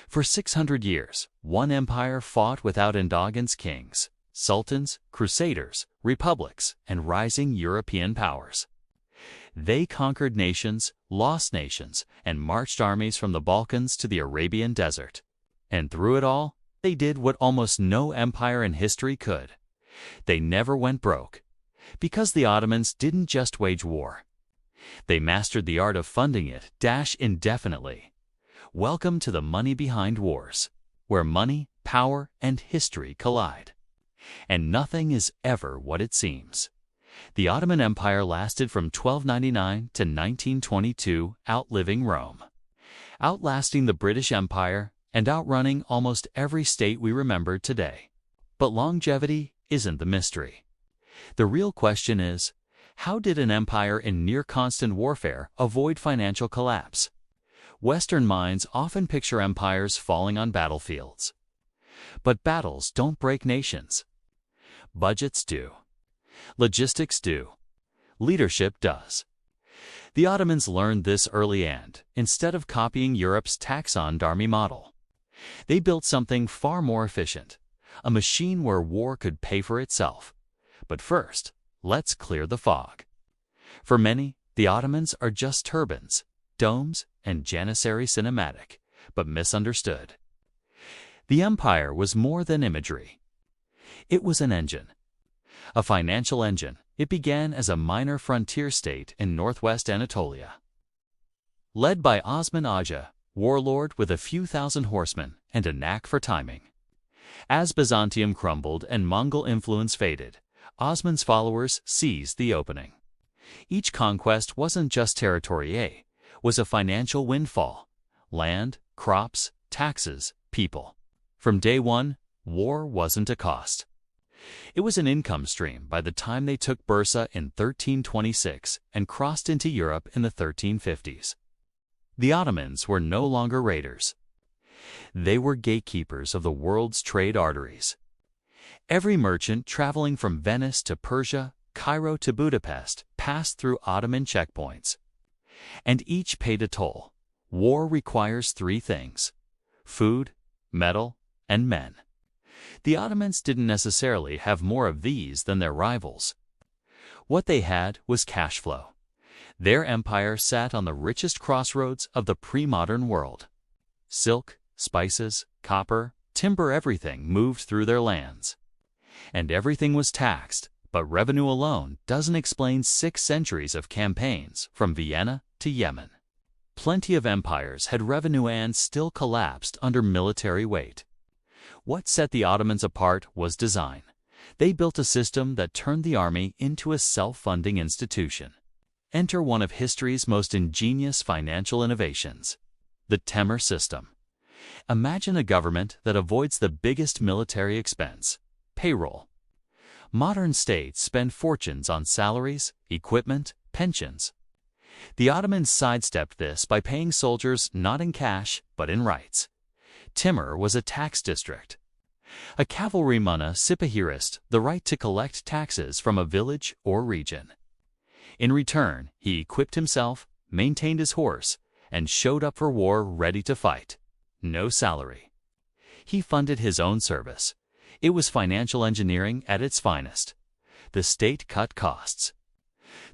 For 600 years, one empire fought without endogenous kings, sultans, crusaders, republics, and rising European powers. They conquered nations, lost nations, and marched armies from the Balkans to the Arabian desert. And through it all, they did what almost no empire in history could. They never went broke. Because the Ottomans didn't just wage war. They mastered the art of funding it indefinitely. Welcome to the money behind wars, where money, power, and history collide. And nothing is ever what it seems. The Ottoman Empire lasted from 1299 to 1922, outliving Rome, outlasting the British Empire, and outrunning almost every state we remember today. But longevity isn't the mystery. The real question is, how did an empire in near-constant warfare avoid financial collapse? Western minds often picture empires falling on battlefields. But battles don't break nations. Budgets do. Logistics do. Leadership does. The Ottomans learned this early and, instead of copying Europe's taxoned army model, they built something far more efficient, a machine where war could pay for itself. But first, let's clear the fog. For many, the Ottomans are just turbines, domes, and Janissary cinematic, but misunderstood. The empire was more than imagery. It was an engine. A financial engine. It began as a minor frontier state in northwest Anatolia. Led by Osman Agha, warlord with a few thousand horsemen and a knack for timing. As Byzantium crumbled and Mongol influence faded, Osman's followers seized the opening. Each conquest wasn't just territory was a financial windfall. Land, crops, taxes, people. From day one, war wasn't a cost. It was an income stream by the time they took Bursa in 1326 and crossed into Europe in the 1350s. The Ottomans were no longer raiders. They were gatekeepers of the world's trade arteries. Every merchant traveling from Venice to Persia, Cairo to Budapest passed through Ottoman checkpoints. And each paid a toll. War requires three things: food, metal, and men. The Ottomans didn't necessarily have more of these than their rivals. What they had was cash flow. Their empire sat on the richest crossroads of the pre-modern world. Silk, spices, copper, timber, everything moved through their lands. And everything was taxed, but revenue alone doesn't explain 6 centuries of campaigns from Vienna to Yemen. Plenty of empires had revenue and still collapsed under military weight. What set the Ottomans apart was design. They built a system that turned the army into a self-funding institution. Enter one of history's most ingenious financial innovations: the Temur system. Imagine a government that avoids the biggest military expense: payroll. Modern states spend fortunes on salaries, equipment, pensions. The Ottomans sidestepped this by paying soldiers not in cash, but in rights. Timur was a tax district. A cavalry munna sipahirast, the right to collect taxes from a village or region. In return, he equipped himself, maintained his horse, and showed up for war ready to fight. No salary. He funded his own service. It was financial engineering at its finest. The state cut costs.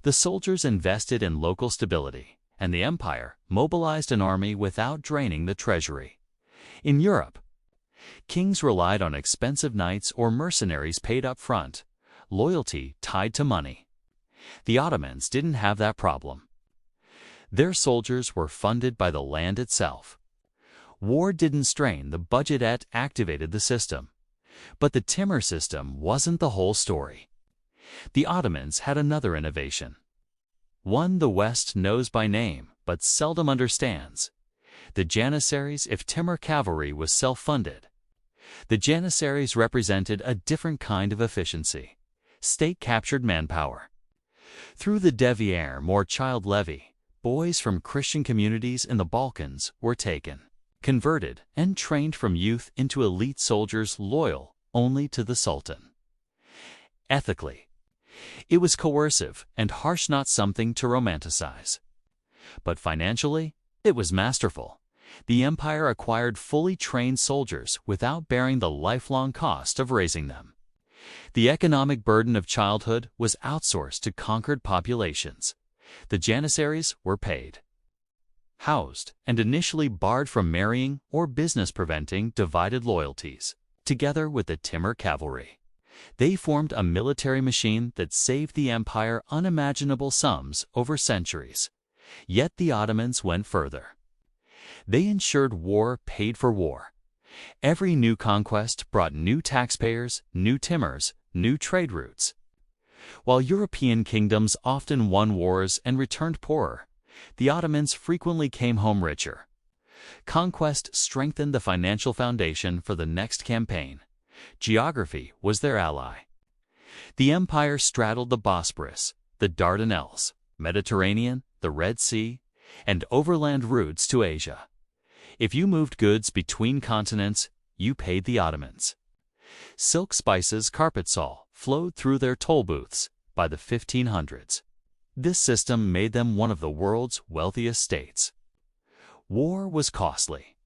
The soldiers invested in local stability, and the empire mobilized an army without draining the treasury. In Europe, kings relied on expensive knights or mercenaries paid up front, loyalty tied to money. The Ottomans didn't have that problem. Their soldiers were funded by the land itself. War didn't strain the budget, it activated the system. But the Timur system wasn't the whole story. The Ottomans had another innovation. One the West knows by name but seldom understands. The Janissaries. If Timur cavalry was self-funded, the Janissaries represented a different kind of efficiency: state-captured manpower. Through the Devier more child levy, boys from Christian communities in the Balkans were taken, converted, and trained from youth into elite soldiers loyal only to the Sultan. Ethically, it was coercive and harsh, not something to romanticize. But financially, it was masterful. The empire acquired fully trained soldiers without bearing the lifelong cost of raising them. The economic burden of childhood was outsourced to conquered populations. The janissaries were paid, housed, and initially barred from marrying or business, preventing divided loyalties. Together with the Timur cavalry, they formed a military machine that saved the empire unimaginable sums over centuries. Yet the Ottomans went further. They ensured war paid for war. Every new conquest brought new taxpayers, new Timurs, new trade routes. While European kingdoms often won wars and returned poorer, the Ottomans frequently came home richer. Conquest strengthened the financial foundation for the next campaign. Geography was their ally. The empire straddled the Bosporus, the Dardanelles, Mediterranean, the Red Sea, and overland routes to Asia. If you moved goods between continents, you paid the Ottomans. Silk, spices, carpet salt flowed through their toll booths by the 1500s. This system made them one of the world's wealthiest states. War was costly,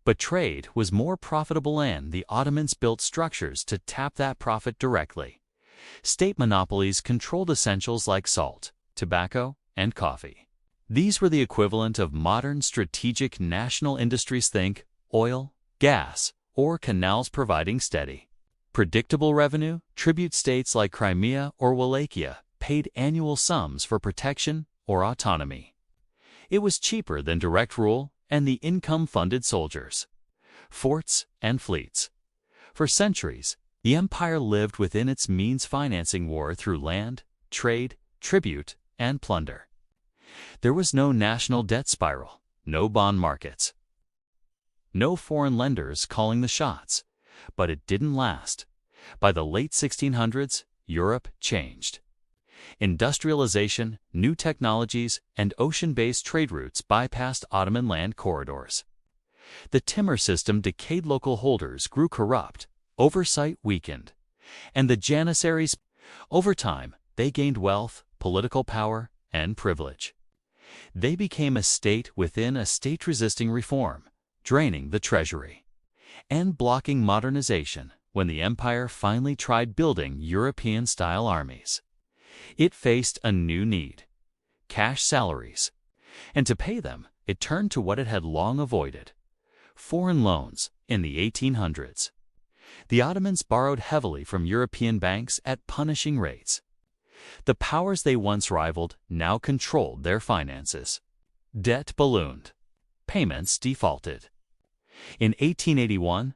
but trade was more profitable, and the Ottomans built structures to tap that profit directly. State monopolies controlled essentials like salt, tobacco, and coffee. These were the equivalent of modern strategic national industries. Think oil, gas, or canals, providing steady, predictable revenue. Tribute states like Crimea or Wallachia paid annual sums for protection or autonomy. It was cheaper than direct rule, and the income funded soldiers, forts, and fleets. For centuries, the empire lived within its means, financing war through land, trade, tribute, and plunder. There was no national debt spiral, no bond markets, no foreign lenders calling the shots. But it didn't last. By the late 1600s, Europe changed. Industrialization, new technologies, and ocean-based trade routes bypassed Ottoman land corridors. The Timur system decayed, local holders grew corrupt, oversight weakened, and the janissaries. Over time, they gained wealth, political power, and privilege. They became a state within a state, resisting reform, draining the treasury, and blocking modernization. When the empire finally tried building European-style armies, it faced a new need: cash salaries. And to pay them, it turned to what it had long avoided: foreign loans. In the 1800s, the Ottomans borrowed heavily from European banks at punishing rates. The powers they once rivaled now controlled their finances. Debt ballooned. Payments defaulted. In 1881,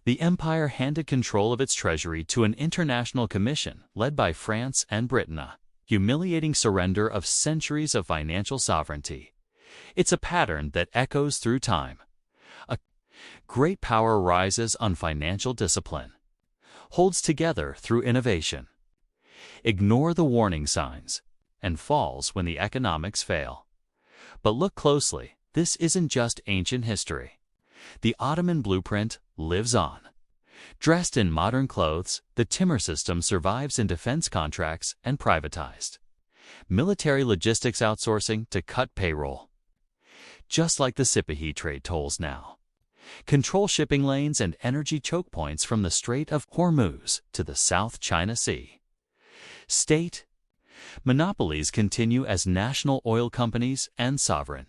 the empire handed control of its treasury to an international commission led by France and Britain, a humiliating surrender of centuries of financial sovereignty. It's a pattern that echoes through time. A great power rises on financial discipline, holds together through innovation, ignores the warning signs, and falls when the economics fail. But look closely, this isn't just ancient history. The Ottoman blueprint lives on. Dressed in modern clothes, the Timur system survives in defense contracts and privatized military logistics outsourcing to cut payroll. Just like the Sipahi trade tolls now, control shipping lanes and energy choke points from the Strait of Hormuz to the South China Sea. State monopolies continue as national oil companies and sovereign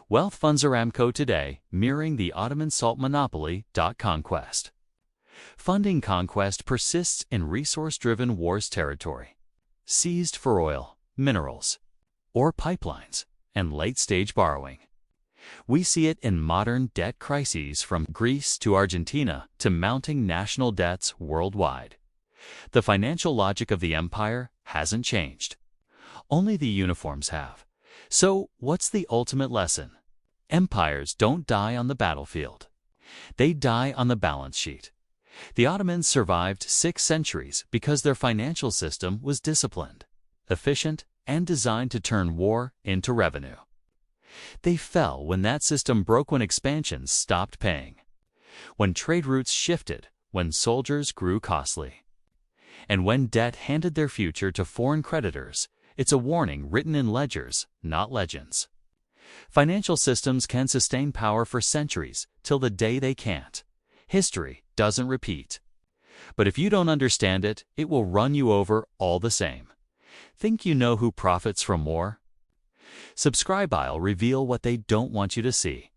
wealth funds. Aramco today, mirroring the Ottoman salt monopoly. Conquest. Funding conquest persists in resource-driven wars territory, seized for oil, minerals, or pipelines, and late-stage borrowing. We see it in modern debt crises, from Greece to Argentina to mounting national debts worldwide. The financial logic of the empire hasn't changed. Only the uniforms have. So, what's the ultimate lesson? Empires don't die on the battlefield. They die on the balance sheet. The Ottomans survived 6 centuries because their financial system was disciplined, efficient, and designed to turn war into revenue. They fell when that system broke, when expansions stopped paying, when trade routes shifted, when soldiers grew costly, and when debt handed their future to foreign creditors. It's a warning written in ledgers, not legends. Financial systems can sustain power for centuries, till the day they can't. History doesn't repeat. But if you don't understand it, it will run you over all the same. Think you know who profits from war? Subscribe. I'll reveal what they don't want you to see.